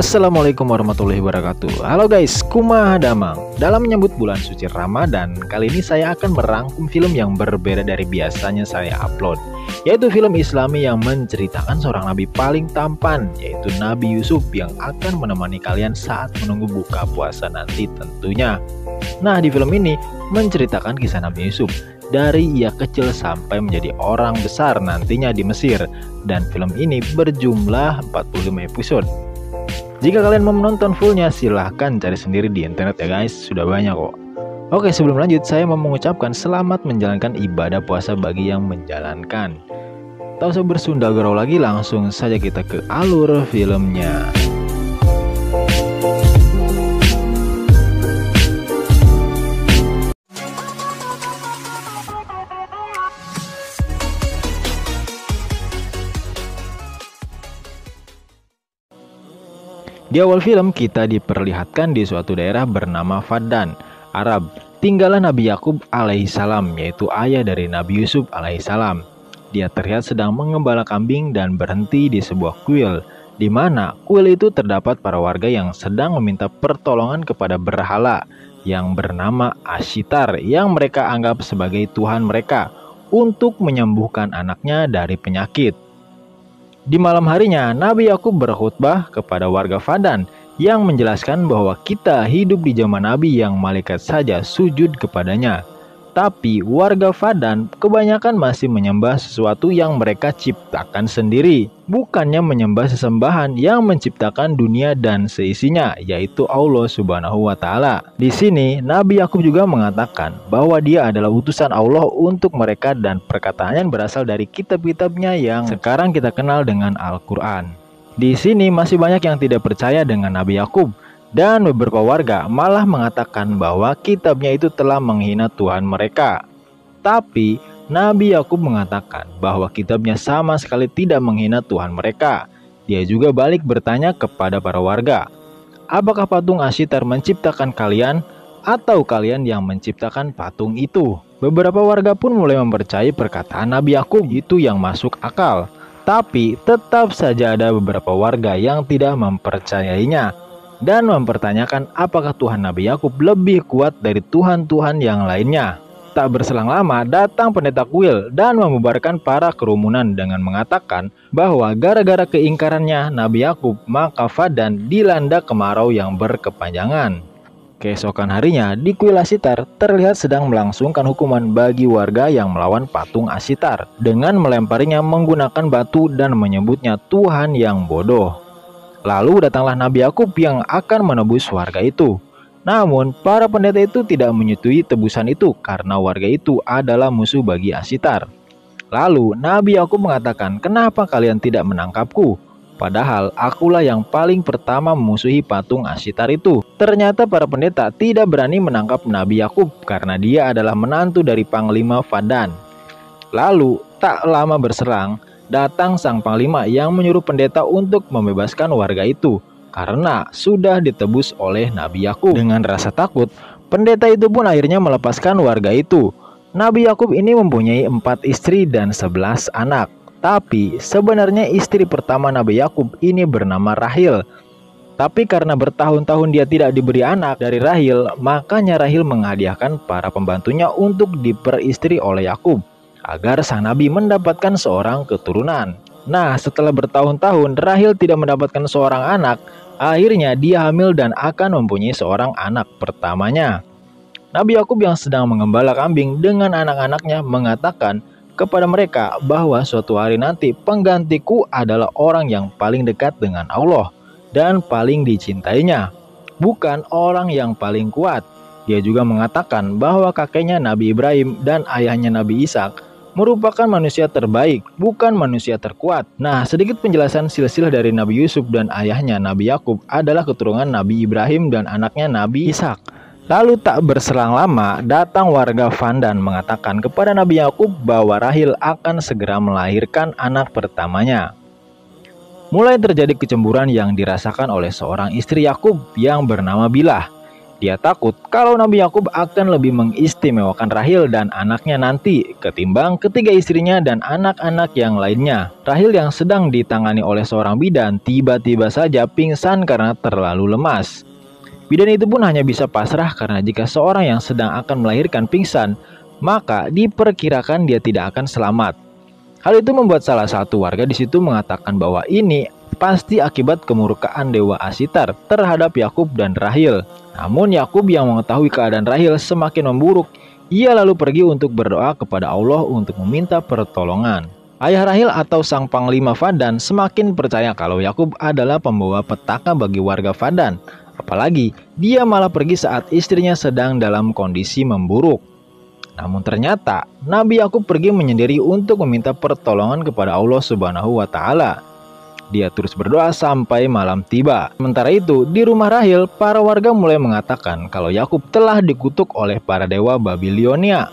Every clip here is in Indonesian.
Assalamualaikum warahmatullahi wabarakatuh. Halo guys, kumaha damang. Dalam menyambut bulan suci Ramadan, kali ini saya akan merangkum film yang berbeda dari biasanya saya upload, yaitu film Islami yang menceritakan seorang nabi paling tampan, yaitu Nabi Yusuf yang akan menemani kalian saat menunggu buka puasa nanti tentunya. Nah, di film ini menceritakan kisah Nabi Yusuf dari ia kecil sampai menjadi orang besar nantinya di Mesir, dan film ini berjumlah 45 episode. Jika kalian mau menonton fullnya, silahkan cari sendiri di internet ya guys, sudah banyak kok. Oke, sebelum lanjut saya mau mengucapkan selamat menjalankan ibadah puasa bagi yang menjalankan. Tak usah bersunda gurau lagi, langsung saja kita ke alur filmnya. Di awal film kita diperlihatkan di suatu daerah bernama Faddan, Arab. Tinggallah Nabi Yakub alaihissalam, yaitu ayah dari Nabi Yusuf alaihissalam. Dia terlihat sedang mengembala kambing dan berhenti di sebuah kuil, di mana kuil itu terdapat para warga yang sedang meminta pertolongan kepada berhala yang bernama Ashitar, yang mereka anggap sebagai Tuhan mereka untuk menyembuhkan anaknya dari penyakit. Di malam harinya, Nabi Yakub berkhutbah kepada warga Faddan yang menjelaskan bahwa kita hidup di zaman Nabi yang malaikat saja sujud kepadanya. Tapi warga Faddan kebanyakan masih menyembah sesuatu yang mereka ciptakan sendiri, bukannya menyembah sesembahan yang menciptakan dunia dan seisinya, yaitu Allah Subhanahu wa Ta'ala. Di sini Nabi Yakub juga mengatakan bahwa dia adalah utusan Allah untuk mereka, dan perkataannya berasal dari kitab-kitabnya yang sekarang kita kenal dengan Al-Quran. Di sini masih banyak yang tidak percaya dengan Nabi Yakub, dan beberapa warga malah mengatakan bahwa kitabnya itu telah menghina Tuhan mereka. Tapi Nabi Yakub mengatakan bahwa kitabnya sama sekali tidak menghina Tuhan mereka. Dia juga balik bertanya kepada para warga, apakah patung Ashitar menciptakan kalian atau kalian yang menciptakan patung itu? Beberapa warga pun mulai mempercayai perkataan Nabi Yakub itu yang masuk akal. Tapi tetap saja ada beberapa warga yang tidak mempercayainya dan mempertanyakan apakah Tuhan Nabi Yakub lebih kuat dari Tuhan-Tuhan yang lainnya. Tak berselang lama datang pendeta kuil dan membubarkan para kerumunan dengan mengatakan bahwa gara-gara keingkarannya Nabi Yakub, maka Faddan dilanda kemarau yang berkepanjangan. Keesokan harinya di kuil Ashitar terlihat sedang melangsungkan hukuman bagi warga yang melawan patung Ashitar dengan melemparinya menggunakan batu dan menyebutnya Tuhan yang bodoh. Lalu datanglah Nabi Yakub yang akan menebus warga itu. Namun para pendeta itu tidak menyetujui tebusan itu karena warga itu adalah musuh bagi Ashitar. Lalu Nabi Yakub mengatakan, kenapa kalian tidak menangkapku? Padahal akulah yang paling pertama memusuhi patung Ashitar itu. Ternyata para pendeta tidak berani menangkap Nabi Yakub karena dia adalah menantu dari Panglima Faddan. Lalu tak lama berserang, datang sang panglima yang menyuruh pendeta untuk membebaskan warga itu karena sudah ditebus oleh Nabi Yakub. Dengan rasa takut, pendeta itu pun akhirnya melepaskan warga itu. Nabi Yakub ini mempunyai 4 istri dan 11 anak. Tapi sebenarnya istri pertama Nabi Yakub ini bernama Rahil. Tapi karena bertahun-tahun dia tidak diberi anak dari Rahil, makanya Rahil menghadiahkan para pembantunya untuk diperistri oleh Yakub agar sang nabi mendapatkan seorang keturunan. Nah, setelah bertahun-tahun Rahil tidak mendapatkan seorang anak, akhirnya dia hamil dan akan mempunyai seorang anak pertamanya. Nabi Yakub yang sedang mengembala kambing dengan anak-anaknya mengatakan kepada mereka bahwa suatu hari nanti penggantiku adalah orang yang paling dekat dengan Allah dan paling dicintainya, bukan orang yang paling kuat. Dia juga mengatakan bahwa kakeknya Nabi Ibrahim dan ayahnya Nabi Ishak merupakan manusia terbaik, bukan manusia terkuat. Nah, sedikit penjelasan silsilah dari Nabi Yusuf dan ayahnya Nabi Yakub adalah keturunan Nabi Ibrahim dan anaknya Nabi Ishak. Lalu tak berselang lama datang warga Faddan mengatakan kepada Nabi Yakub bahwa Rahil akan segera melahirkan anak pertamanya. Mulai terjadi kecemburuan yang dirasakan oleh seorang istri Yakub yang bernama Bilah. Dia takut kalau Nabi Yakub akan lebih mengistimewakan Rahil dan anaknya nanti ketimbang ketiga istrinya dan anak-anak yang lainnya. Rahil yang sedang ditangani oleh seorang bidan tiba-tiba saja pingsan karena terlalu lemas. Bidan itu pun hanya bisa pasrah karena jika seorang yang sedang akan melahirkan pingsan, maka diperkirakan dia tidak akan selamat. Hal itu membuat salah satu warga di situ mengatakan bahwa ini pasti akibat kemurkaan Dewa Ashitar terhadap Yakub dan Rahil. Namun Yakub yang mengetahui keadaan Rahil semakin memburuk, ia lalu pergi untuk berdoa kepada Allah untuk meminta pertolongan. Ayah Rahil atau sang panglima Fadan semakin percaya kalau Yakub adalah pembawa petaka bagi warga Fadan. Apalagi dia malah pergi saat istrinya sedang dalam kondisi memburuk. Namun ternyata Nabi Yakub pergi menyendiri untuk meminta pertolongan kepada Allah Subhanahu wa Ta'ala. Dia terus berdoa sampai malam tiba. Sementara itu, di rumah Rahil, para warga mulai mengatakan kalau Yakub telah dikutuk oleh para dewa Babilonia.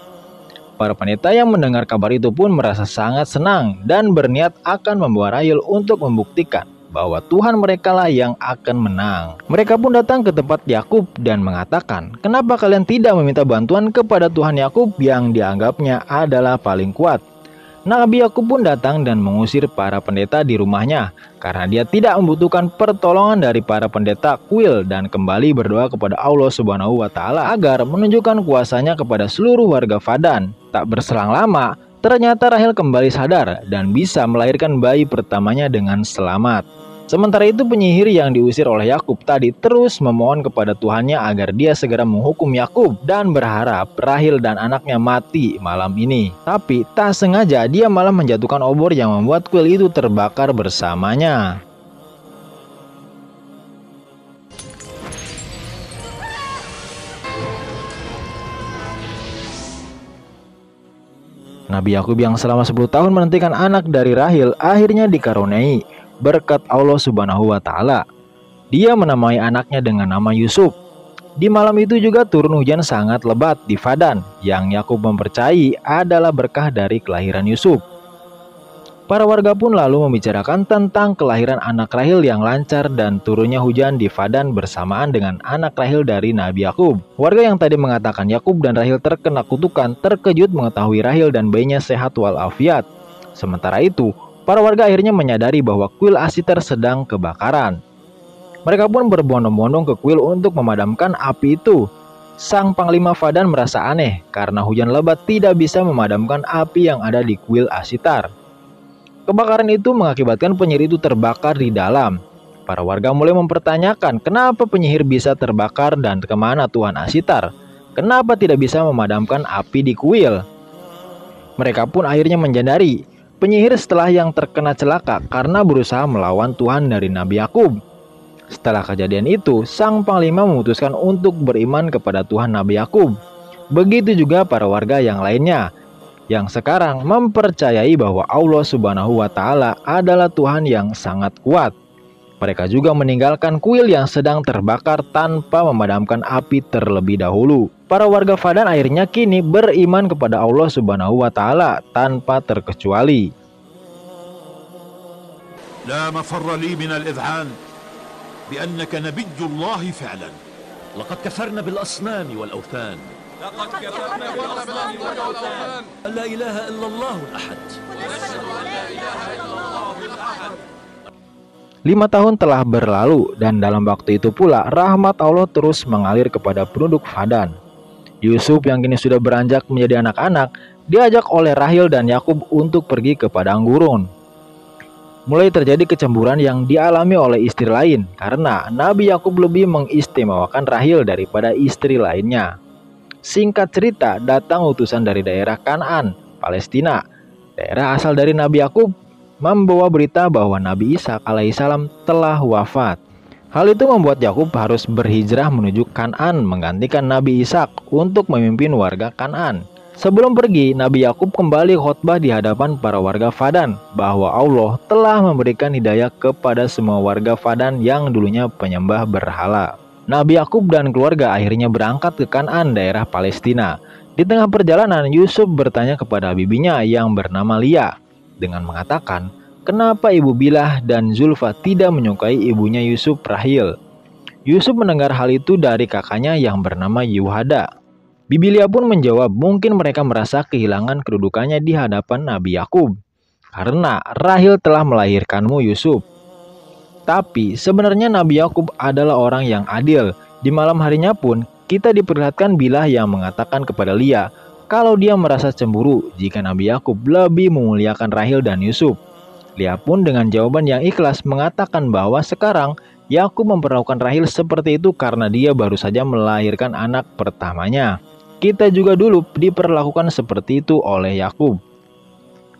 Para pendeta yang mendengar kabar itu pun merasa sangat senang dan berniat akan membawa Rahil untuk membuktikan bahwa Tuhan mereka lah yang akan menang. Mereka pun datang ke tempat Yakub dan mengatakan, "Kenapa kalian tidak meminta bantuan kepada Tuhan Yakub yang dianggapnya adalah paling kuat?" Nabi Yakub pun datang dan mengusir para pendeta di rumahnya karena dia tidak membutuhkan pertolongan dari para pendeta kuil dan kembali berdoa kepada Allah Subhanahu wa Ta'ala agar menunjukkan kuasanya kepada seluruh warga Fadan. Tak berselang lama, ternyata Rahil kembali sadar dan bisa melahirkan bayi pertamanya dengan selamat. Sementara itu penyihir yang diusir oleh Yakub tadi terus memohon kepada Tuhannya agar dia segera menghukum Yakub dan berharap Rahil dan anaknya mati malam ini. Tapi tak sengaja dia malah menjatuhkan obor yang membuat kuil itu terbakar bersamanya. Nabi Yakub yang selama 10 tahun menantikan anak dari Rahil akhirnya dikaruniai berkat Allah Subhanahu wa Ta'ala. Dia menamai anaknya dengan nama Yusuf. Di malam itu juga turun hujan sangat lebat di Fadan yang Yakub mempercayai adalah berkah dari kelahiran Yusuf. Para warga pun lalu membicarakan tentang kelahiran anak Rahil yang lancar dan turunnya hujan di Fadan bersamaan dengan anak Rahil dari Nabi Yakub. Warga yang tadi mengatakan Yakub dan Rahil terkena kutukan terkejut mengetahui Rahil dan bayinya sehat walafiat. Sementara itu, para warga akhirnya menyadari bahwa kuil Ashitar sedang kebakaran. Mereka pun berbondong-bondong ke kuil untuk memadamkan api itu. Sang panglima Fadan merasa aneh karena hujan lebat tidak bisa memadamkan api yang ada di kuil Ashitar. Kebakaran itu mengakibatkan penyihir itu terbakar di dalam. Para warga mulai mempertanyakan kenapa penyihir bisa terbakar dan kemana Tuhan Ashitar. Kenapa tidak bisa memadamkan api di kuil? Mereka pun akhirnya menyadari penyihir setelah yang terkena celaka karena berusaha melawan Tuhan dari Nabi Yakub. Setelah kejadian itu, sang panglima memutuskan untuk beriman kepada Tuhan Nabi Yakub. Begitu juga para warga yang lainnya, yang sekarang mempercayai bahwa Allah Subhanahu wa Ta'ala adalah Tuhan yang sangat kuat. Mereka juga meninggalkan kuil yang sedang terbakar tanpa memadamkan api terlebih dahulu. Para warga Fadan akhirnya kini beriman kepada Allah Subhanahu wa Ta'ala tanpa terkecuali. لا مفر لي من الإذعان بأنك نبي الله فعلا. لقد كفرنا بالأصنام والأوثان. لا إله إلا الله الأحد. 5 tahun telah berlalu dan dalam waktu itu pula rahmat Allah terus mengalir kepada penduduk Fadan. Yusuf yang kini sudah beranjak menjadi anak-anak diajak oleh Rahil dan Yakub untuk pergi ke padang gurun. Mulai terjadi kecemburuan yang dialami oleh istri lain karena Nabi Yakub lebih mengistimewakan Rahil daripada istri lainnya. Singkat cerita, datang utusan dari daerah Kanaan, Palestina, daerah asal dari Nabi Yakub, membawa berita bahwa Nabi Ishak alaihissalam telah wafat. Hal itu membuat Yakub harus berhijrah menuju Kanaan menggantikan Nabi Ishak untuk memimpin warga Kanaan. Sebelum pergi, Nabi Yakub kembali khotbah di hadapan para warga Fadan bahwa Allah telah memberikan hidayah kepada semua warga Fadan yang dulunya penyembah berhala. Nabi Yakub dan keluarga akhirnya berangkat ke Kanaan, daerah Palestina. Di tengah perjalanan, Yusuf bertanya kepada bibinya yang bernama Lia dengan mengatakan, kenapa Ibu Bilah dan Zulfa tidak menyukai ibunya Yusuf, Rahil? Yusuf mendengar hal itu dari kakaknya yang bernama Yuhada. Bibi Lia pun menjawab, mungkin mereka merasa kehilangan kedudukannya di hadapan Nabi Yakub. Karena Rahil telah melahirkanmu Yusuf. Tapi sebenarnya Nabi Yakub adalah orang yang adil. Di malam harinya pun kita diperlihatkan Bilah yang mengatakan kepada Lia kalau dia merasa cemburu jika Nabi Yakub lebih memuliakan Rahil dan Yusuf. Lia pun dengan jawaban yang ikhlas mengatakan bahwa sekarang Yakub memperlakukan Rahil seperti itu karena dia baru saja melahirkan anak pertamanya. Kita juga dulu diperlakukan seperti itu oleh Yakub.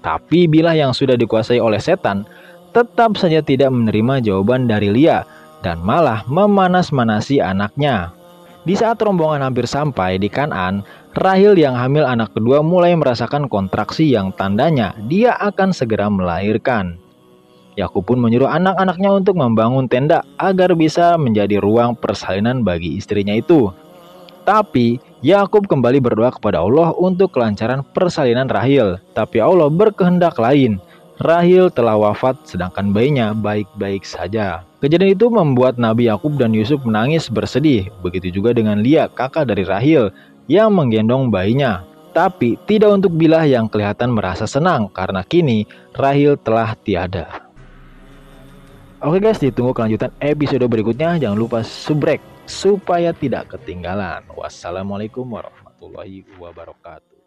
Tapi Bilah yang sudah dikuasai oleh setan tetap saja tidak menerima jawaban dari Lia dan malah memanas-manasi anaknya. Di saat rombongan hampir sampai di Kanaan, Rahil yang hamil anak kedua mulai merasakan kontraksi yang tandanya dia akan segera melahirkan. Yakub pun menyuruh anak-anaknya untuk membangun tenda agar bisa menjadi ruang persalinan bagi istrinya itu. Tapi Yakub kembali berdoa kepada Allah untuk kelancaran persalinan Rahil. Tapi Allah berkehendak lain. Rahil telah wafat sedangkan bayinya baik-baik saja. Kejadian itu membuat Nabi Yakub dan Yusuf menangis bersedih. Begitu juga dengan Lia, kakak dari Rahil, yang menggendong bayinya. Tapi tidak untuk Bilah yang kelihatan merasa senang karena kini Rahil telah tiada. Oke guys, ditunggu kelanjutan episode berikutnya. Jangan lupa subrek supaya tidak ketinggalan. Wassalamualaikum warahmatullahi wabarakatuh.